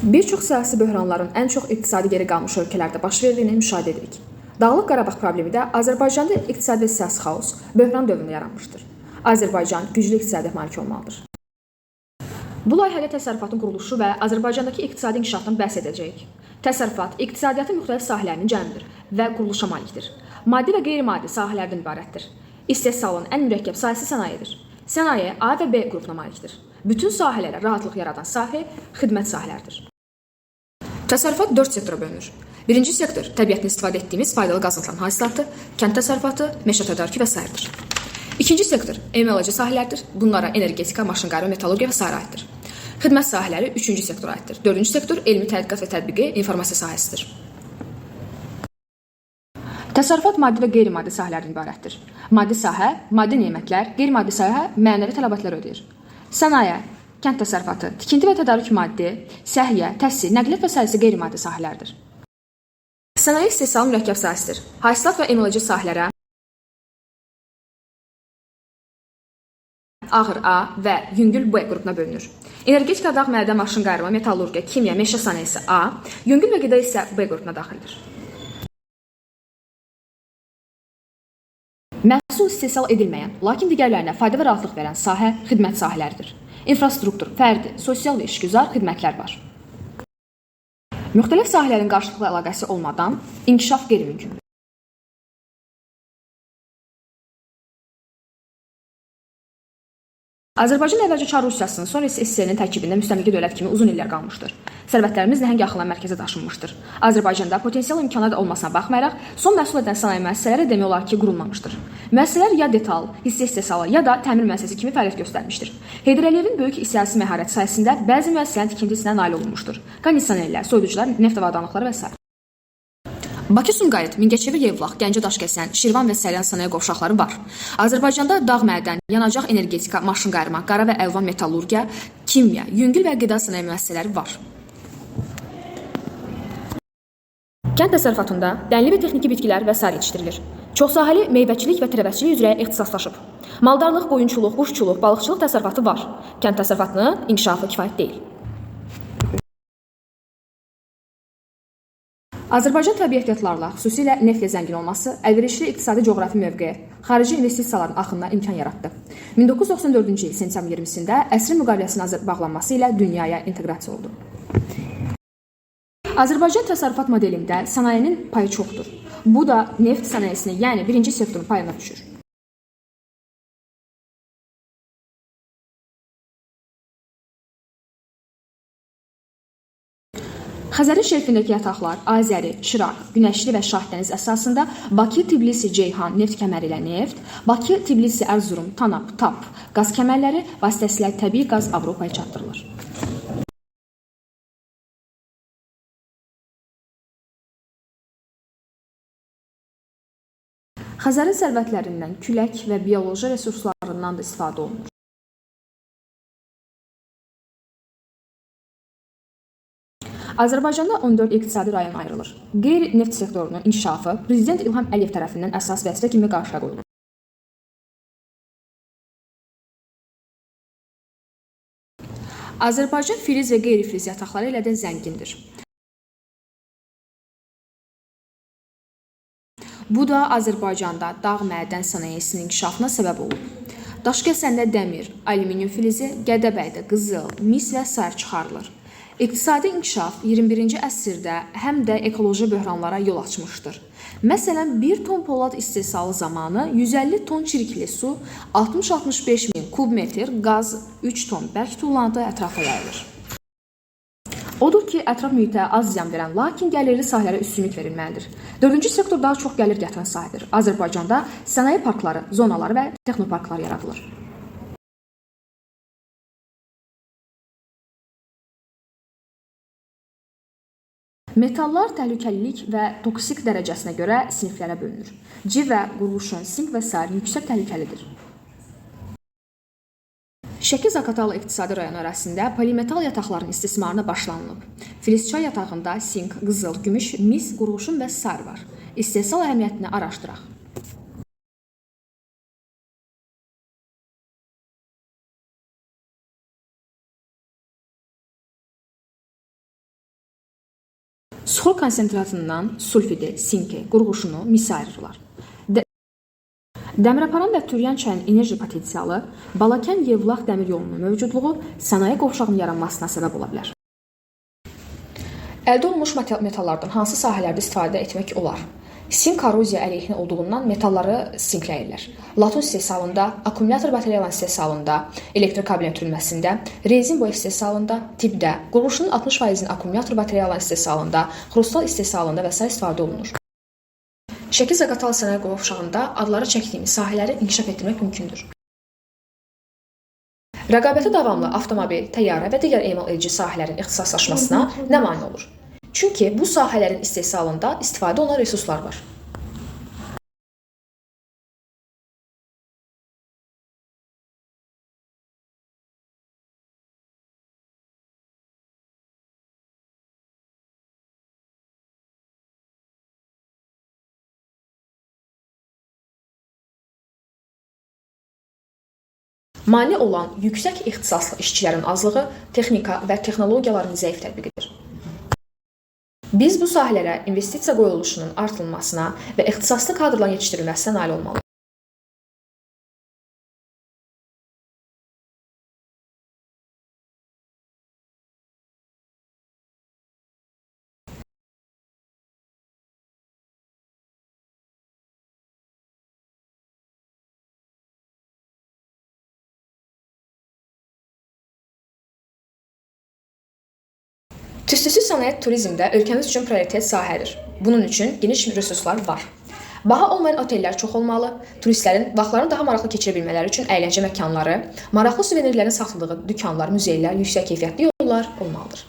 Bir çox siyasi böhranların ən çox iqtisadi geri qalmış ölkələrdə baş verdiyini müşahidə edirik. Dağlıq Qarabağ problemi də Azərbaycanda iqtisadi və siyasi xaos, böhran dövründə yaranmışdır. Azərbaycan güclü iqtisadiyyat malik olmalıdır. Bu layihədə təsərrüfatın quruluşu və Azərbaycandakı iqtisadi inkişafdan bəhs edəcəyik. Təsərrüfat iqtisadiyyatın müxtəlif sahələrinin cəmidir və quruluşa malikdir. Maddi və qeyri-maddi sahələrdən ibarətdir. İstehsalın ən mürəkkəb sahəsi sənayedir. Sənaye A və B qrupuna malikdir. Bütün sahələrə rahatlıq yaradan sahə xidmət sahələridir. Təsərrüfat 4 sektora bölünür. Birinci sektor təbiətdən istifadə etdiyimiz faydalı qazıntıların hasilatı, kənd təsərrüfatı, meşə tədarükü və s. İkinci sektor emal-edici sahələrdir. Bunlara energetika, maşınqayırma, metallurgiya və s. aiddir. Xidmət sahələri 3-cü sektora aiddir. 4-cü sektor elmi tədqiqat və tətbiqi informasiya sahəsidir. Təsərrüfat maddi və qeyri-maddi sahələrdən ibarətdir. Maddi sahə, maddi nemətlər, qeyri-maddi sahə mənəvi tələbatlar ödəyir. Sənaye, kənd təsərrüfatı, tikinti və tədarük maddi, səhiyyə, təhsil, nəqliyyat və s. qeyri-maddi sahələrdir. Sənaye istehsalı mürəkkəb sahəsidir. Hasilat və emal-edici sahələrə ağır A və yüngül B qrupuna bölünür. Energetika, dağ, mədən, maşınqayırma, metallurgiya, kimya, meşə sənayesi A, yüngül və qida isə B qrupuna daxildir. Məhsul istehsal edilməyən, lakin digərlərinə fayda və rahatlıq verən sahə xidmət sahələridir. İnfrastruktur, fərdi, sosial və işgüzar xidmətlər var. Müxtəlif sahələrin qarşılıqlı əlaqəsi olmadan inkişaf qeyri-mümkündür. Azərbaycan əvvəlcə Çar Rusiyasının, sonra isə SSR-nin tərkibində müstəmləkə dövlət kimi uzun illər qalmışdır. Sərvətlərimiz nəhəng axılan mərkəzə daşınmışdır. Azərbaycanda potensial imkanlar da olmasına baxmayaraq, son məhsul edən sənaye müəssisələri demək olar ki, qurulmamışdır. Müəssisələr ya detal, hissə istehsalı, ya da təmir müəssisəsi kimi fəaliyyət göstərmişdir. Heydər Əliyevin böyük siyasi məharəti sayəsində bəzi müəssisələrin tikintisinə nail olunmuşdur. Kondisionerlər, soyuducular, neft avadanlıqları və s. Bakı-Sumqayıt, Mingəçevir-Yevlax, Gəncə-Daşkəsən, Şirvan və Səlyan sənaye qovşaqları var. Azərbaycanda dağ mədən, yanacaq energetika, maşınqayırma, qara və əlvan metallurgiya, kimya, yüngül və qida sənaye müəssisələri var. Kənd təsərrüfatında dənli və texniki bitkilər və s. yetişdirilir. Çoxsahəli meyvəçilik və tərəvəzçilik üzrə ixtisaslaşıb. Maldarlıq, qoyunçuluq, quşçuluq, balıqçılıq təsərrüfatı var. Kənd təsərrüfatının inkişafı kifayət deyil. Azərbaycan təbii ehtiyatlarla, xüsusilə neftlə zəngin olması, əlverişli iqtisadi coğrafi mövqe, xarici investisiyaların axınına imkan yaratdı. 1994-cü il sentyabr 20-sində əsrin müqaviləsinin bağlanması ilə dünyaya inteqrasiya oldu. Azərbaycan təsərrüfat modelində sənayenin payı çoxdur. Bu da neft sənayesinin, yəni birinci sektorun payına düşür. Xəzərin şerifindəki yataqlar Azəri, Şıraq, Günəşli və Şahdəniz əsasında Bakı, Tbilisi, Ceyhan neft kəməri ilə neft, Bakı, Tbilisi, Ərzurum, Tanap, TAP qaz kəmərləri vasitəsilə təbii qaz Avropaya çatdırılır. Xəzərin sərvətlərindən külək və bioloji resurslarından da istifadə olunur. Azərbaycanda 14 iqtisadi rayon ayrılır. Qeyri-neft sektorunun inkişafı Prezident İlham Əliyev tərəfindən əsas vəzifə kimi qarşıya qoyulur. Azərbaycan filiz və qeyri-filiz yataqları ilə də zəngindir. Bu da Azərbaycanda dağ mədən sənayesinin inkişafına səbəb olub. Daşkəsəndə dəmir, alüminium filizi, Gədəbəydə qızıl, mis və s. çıxarılır. İqtisadi inkişaf 21-ci əsrdə həm də ekoloji böhranlara yol açmışdır. Məsələn, 1 ton polad istehsalı zamanı 150 ton çirkli su, 60-65 min kubmetr qaz, 3 ton bərk tullantı ətrafa yayılır. Odur ki, ətraf mühitə az ziyan verən, lakin gəlirli sahələrə üstünlük verilməlidir. 4-cü sektor daha çox gəlir gətirən sahədir. Azərbaycanda sənaye parkları, zonaları və texnoparklar yaradılır. Metallar təhlükəlilik və toksik dərəcəsinə görə siniflərə bölünür. Civə, qurğuşun, sink və s. yüksək təhlükəlidir. Şəki-Zaqatala iqtisadi rayonu ərazisində polimetal yataqların istismarına başlanılıb. Filizçay yatağında sink, qızıl, gümüş, mis, qurğuşun və s. var. İstehsal əhəmiyyətini araşdıraq. Suxur konsentratından sulfidi, sinki, qurğuşunu, misi ayırırlar. Dəmiraparan və Türyan çayının enerji potensialı Balakən-Yevlax dəmir yolunun mövcudluğu sənaye qovşağının yaranmasına səbəb ola bilər. Əldə olunmuş metallardan hansı sahələrdə istifadə etmək olar? Sink korroziya əleyhinə olduğundan metalları sinkləyirlər. Latun istehsalında, akkumulyator batareyaların istehsalında, elektrik kabelin ötürülməsində, rezin boya istehsalında, tibbdə, qurğuşunun 60%-nin akkumulyator batareyaların istehsalında, xrustal istehsalında və s. istifadə olunur. Şəkil-Zaqatala sənaye qovşağında adları çəkdiyimiz sahələri inkişaf etdirmək mümkündür. Rəqabəti davamlı avtomobil, təyyarə və digər emal edici sahələrin ixtisaslaşmasına nə mane olur? Çünki bu sahələrin istehsalında istifadə olunan resurslar var. Mane olan yüksək ixtisaslı işçilərin azlığı texnika və texnologiyaların zəif tətbiqidir. Biz bu sahələrə investisiya qoyuluşunun artırılmasına və ixtisaslı kadrların yetişdirilməsinə nail olmalıyıq. Tüstüsüz sənaye turizmdə ölkəmiz üçün prioritet sahədir. Bunun üçün geniş resurslar var. Baha olmayan otellər çox olmalı, turistlərin vaxtlarını daha maraqlı keçirə bilmələri üçün əyləncə məkanları, maraqlı suvenirlərin satıldığı dükanlar, muzeylər, yüksək keyfiyyətli yollar olmalıdır.